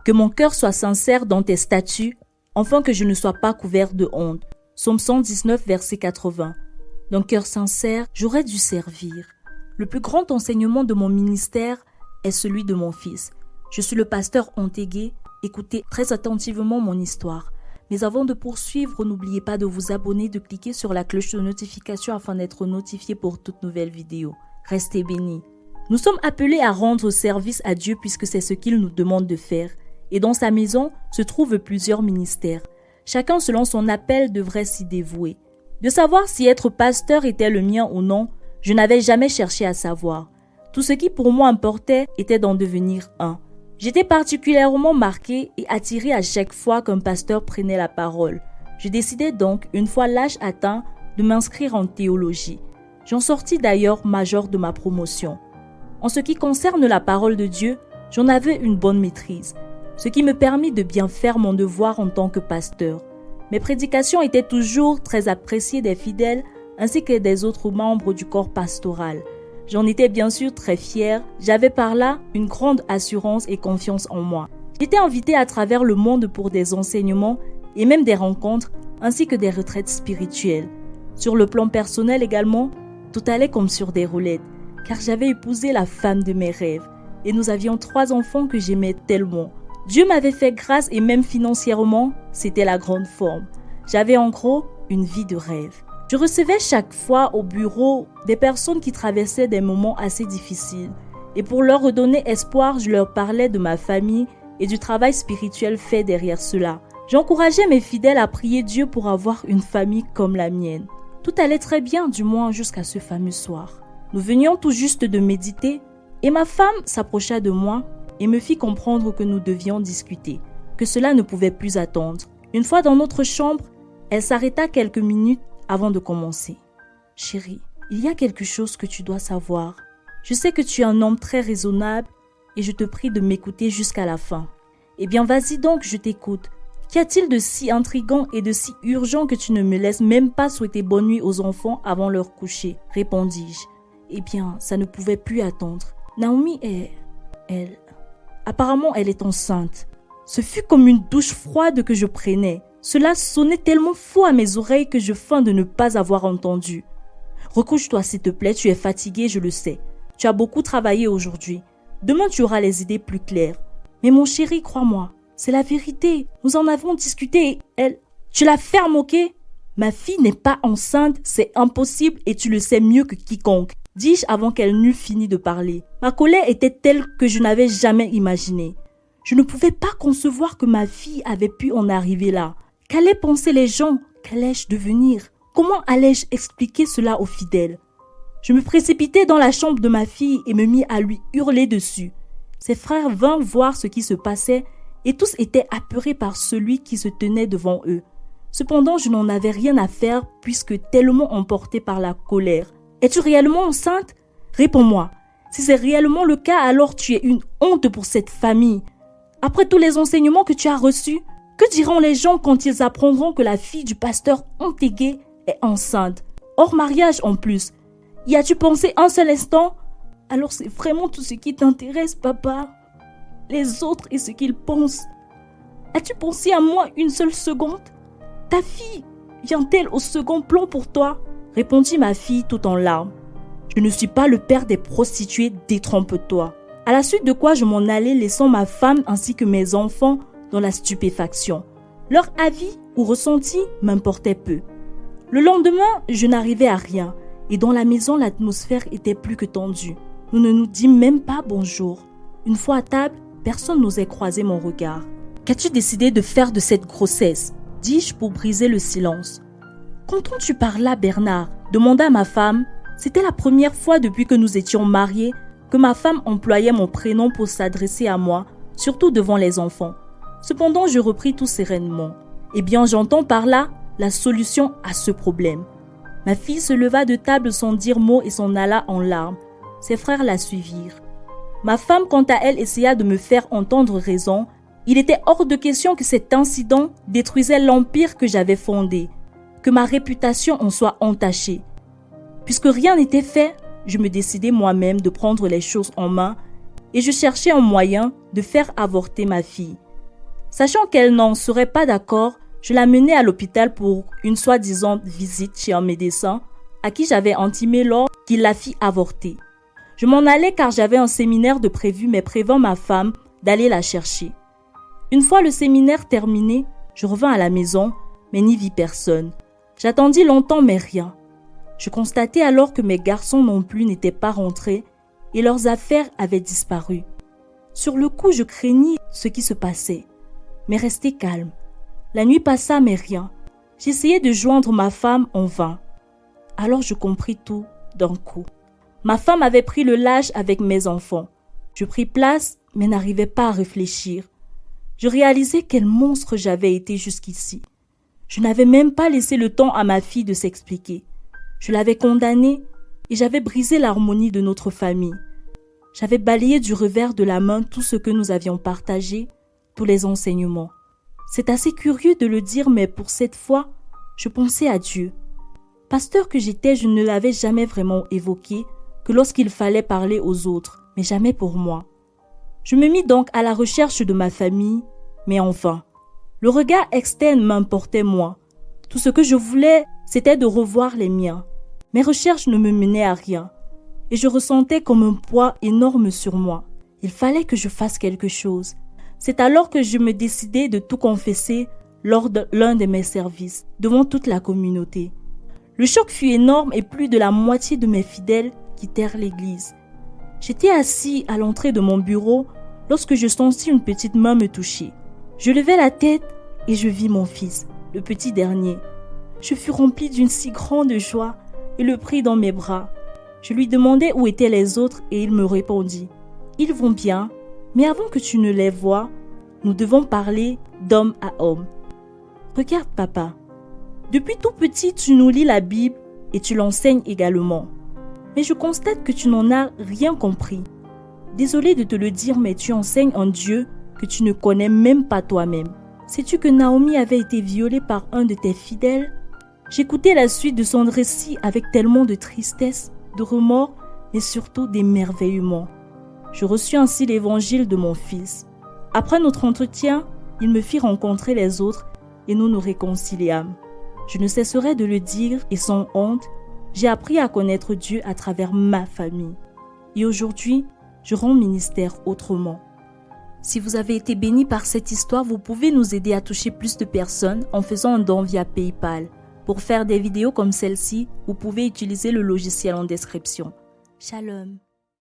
Que mon cœur soit sincère dans tes statuts, afin que je ne sois pas couvert de honte. Psaume 119, verset 80. D'un cœur sincère, j'aurais dû servir. Le plus grand enseignement de mon ministère est celui de mon fils. Je suis le pasteur Ontégué. Écoutez très attentivement mon histoire. Mais avant de poursuivre, n'oubliez pas de vous abonner, de cliquer sur la cloche de notification afin d'être notifié pour toute nouvelle vidéo. Restez bénis. Nous sommes appelés à rendre service à Dieu puisque c'est ce qu'il nous demande de faire. Et dans sa maison se trouvent plusieurs ministères. Chacun selon son appel devrait s'y dévouer. De savoir si être pasteur était le mien ou non, je n'avais jamais cherché à savoir. Tout ce qui pour moi importait était d'en devenir un. J'étais particulièrement marqué et attiré à chaque fois qu'un pasteur prenait la parole. Je décidai donc, une fois l'âge atteint, de m'inscrire en théologie. J'en sortis d'ailleurs major de ma promotion. En ce qui concerne la parole de Dieu, j'en avais une bonne maîtrise, ce qui me permit de bien faire mon devoir en tant que pasteur. Mes prédications étaient toujours très appréciées des fidèles ainsi que des autres membres du corps pastoral. J'en étais bien sûr très fier, j'avais par là une grande assurance et confiance en moi. J'étais invité à travers le monde pour des enseignements et même des rencontres ainsi que des retraites spirituelles. Sur le plan personnel également, tout allait comme sur des roulettes, car j'avais épousé la femme de mes rêves et nous avions 3 enfants que j'aimais tellement. Dieu m'avait fait grâce et même financièrement, c'était la grande forme. J'avais en gros une vie de rêve. Je recevais chaque fois au bureau des personnes qui traversaient des moments assez difficiles. Et pour leur redonner espoir, je leur parlais de ma famille et du travail spirituel fait derrière cela. J'encourageais mes fidèles à prier Dieu pour avoir une famille comme la mienne. Tout allait très bien, du moins jusqu'à ce fameux soir. Nous venions tout juste de méditer et ma femme s'approcha de moi et me fit comprendre que nous devions discuter, que cela ne pouvait plus attendre. Une fois dans notre chambre, elle s'arrêta quelques minutes avant de commencer. « Chérie, il y a quelque chose que tu dois savoir. Je sais que tu es un homme très raisonnable et je te prie de m'écouter jusqu'à la fin. Eh bien, vas-y donc, je t'écoute. Qu'y a-t-il de si intriguant et de si urgent que tu ne me laisses même pas souhaiter bonne nuit aux enfants avant leur coucher ?» répondis-je. Eh bien, ça ne pouvait plus attendre. Naomi apparemment, elle est enceinte. Ce fut comme une douche froide que je prenais. Cela sonnait tellement faux à mes oreilles que je feins de ne pas avoir entendu. « Recouche-toi s'il te plaît, tu es fatigué, je le sais. Tu as beaucoup travaillé aujourd'hui. Demain, tu auras les idées plus claires. Mais mon chéri, crois-moi, c'est la vérité. Nous en avons discuté et Tu la fermes, ok ? Ma fille n'est pas enceinte, c'est impossible et tu le sais mieux que quiconque. » dis-je avant qu'elle n'eût fini de parler. Ma colère était telle que je n'avais jamais imaginé. Je ne pouvais pas concevoir que ma fille avait pu en arriver là. Qu'allaient penser les gens? Qu'allais-je devenir? Comment allais-je expliquer cela aux fidèles? Je me précipitai dans la chambre de ma fille et me mis à lui hurler dessus. Ses frères vinrent voir ce qui se passait et tous étaient apeurés par celui qui se tenait devant eux. Cependant, je n'en avais rien à faire puisque tellement emporté par la colère. « Es-tu réellement enceinte? Réponds-moi. Si c'est réellement le cas, alors tu es une honte pour cette famille. Après tous les enseignements que tu as reçus, que diront les gens quand ils apprendront que la fille du pasteur Ontégué est enceinte, hors mariage en plus? Y as-tu pensé un seul instant? Alors c'est vraiment tout ce qui t'intéresse, papa. Les autres et ce qu'ils pensent. As-tu pensé à moi une seule seconde? Ta fille vient-elle au second plan pour toi? Répondit ma fille tout en larmes. Je ne suis pas le père des prostituées, détrompe-toi. À la suite de quoi je m'en allai laissant ma femme ainsi que mes enfants dans la stupéfaction. Leur avis ou ressenti m'importait peu. Le lendemain, je n'arrivais à rien et dans la maison, l'atmosphère était plus que tendue. Nous ne nous dîmes même pas bonjour. Une fois à table, personne n'osait croiser mon regard. « Qu'as-tu décidé de faire de cette grossesse ?» dis-je pour briser le silence. « Qu'entends-tu par là, Bernard ?» demanda ma femme. C'était la première fois depuis que nous étions mariés que ma femme employait mon prénom pour s'adresser à moi, surtout devant les enfants. Cependant, je repris tout sereinement. Eh bien, j'entends par là la solution à ce problème. Ma fille se leva de table sans dire mot et s'en alla en larmes. Ses frères la suivirent. Ma femme, quant à elle, essaya de me faire entendre raison. Il était hors de question que cet incident détruisait l'empire que j'avais fondé, que ma réputation en soit entachée. Puisque rien n'était fait, je me décidai moi-même de prendre les choses en main et je cherchais un moyen de faire avorter ma fille. Sachant qu'elle n'en serait pas d'accord, je la menai à l'hôpital pour une soi-disant visite chez un médecin à qui j'avais intimé lors qu'il la fit avorter. Je m'en allais car j'avais un séminaire de prévu mais prévint ma femme d'aller la chercher. Une fois le séminaire terminé, je revins à la maison mais n'y vis personne. J'attendis longtemps mais rien. Je constatai alors que mes garçons non plus n'étaient pas rentrés et leurs affaires avaient disparu. Sur le coup, je craignis ce qui se passait, mais restai calme. La nuit passa mais rien. J'essayais de joindre ma femme en vain. Alors je compris tout d'un coup. Ma femme avait pris le large avec mes enfants. Je pris place mais n'arrivais pas à réfléchir. Je réalisais quel monstre j'avais été jusqu'ici. Je n'avais même pas laissé le temps à ma fille de s'expliquer. Je l'avais condamnée et j'avais brisé l'harmonie de notre famille. J'avais balayé du revers de la main tout ce que nous avions partagé, tous les enseignements. C'est assez curieux de le dire, mais pour cette fois, je pensais à Dieu. Pasteur que j'étais, je ne l'avais jamais vraiment évoqué que lorsqu'il fallait parler aux autres, mais jamais pour moi. Je me mis donc à la recherche de ma famille, mais en vain. Le regard externe m'importait moins. Tout ce que je voulais, c'était de revoir les miens. Mes recherches ne me menaient à rien. Et je ressentais comme un poids énorme sur moi. Il fallait que je fasse quelque chose. C'est alors que je me décidai de tout confesser lors de l'un de mes services, devant toute la communauté. Le choc fut énorme et plus de la moitié de mes fidèles quittèrent l'église. J'étais assis à l'entrée de mon bureau lorsque je sentis une petite main me toucher. Je levai la tête et je vis mon fils, le petit dernier. Je fus rempli d'une si grande joie et le pris dans mes bras. Je lui demandai où étaient les autres et il me répondit « Ils vont bien, mais avant que tu ne les voies, nous devons parler d'homme à homme. Regarde papa, depuis tout petit tu nous lis la Bible et tu l'enseignes également. Mais je constate que tu n'en as rien compris. Désolé de te le dire, mais tu enseignes un Dieu que tu ne connais même pas toi-même. Sais-tu que Naomi avait été violée par un de tes fidèles? » J'écoutais la suite de son récit avec tellement de tristesse, de remords, mais surtout d'émerveillement. Je reçus ainsi l'évangile de mon fils. Après notre entretien, il me fit rencontrer les autres et nous nous réconciliâmes. Je ne cesserai de le dire et sans honte, j'ai appris à connaître Dieu à travers ma famille. Et aujourd'hui, je rends ministère autrement. Si vous avez été béni par cette histoire, vous pouvez nous aider à toucher plus de personnes en faisant un don via PayPal. Pour faire des vidéos comme celle-ci, vous pouvez utiliser le logiciel en description. Shalom.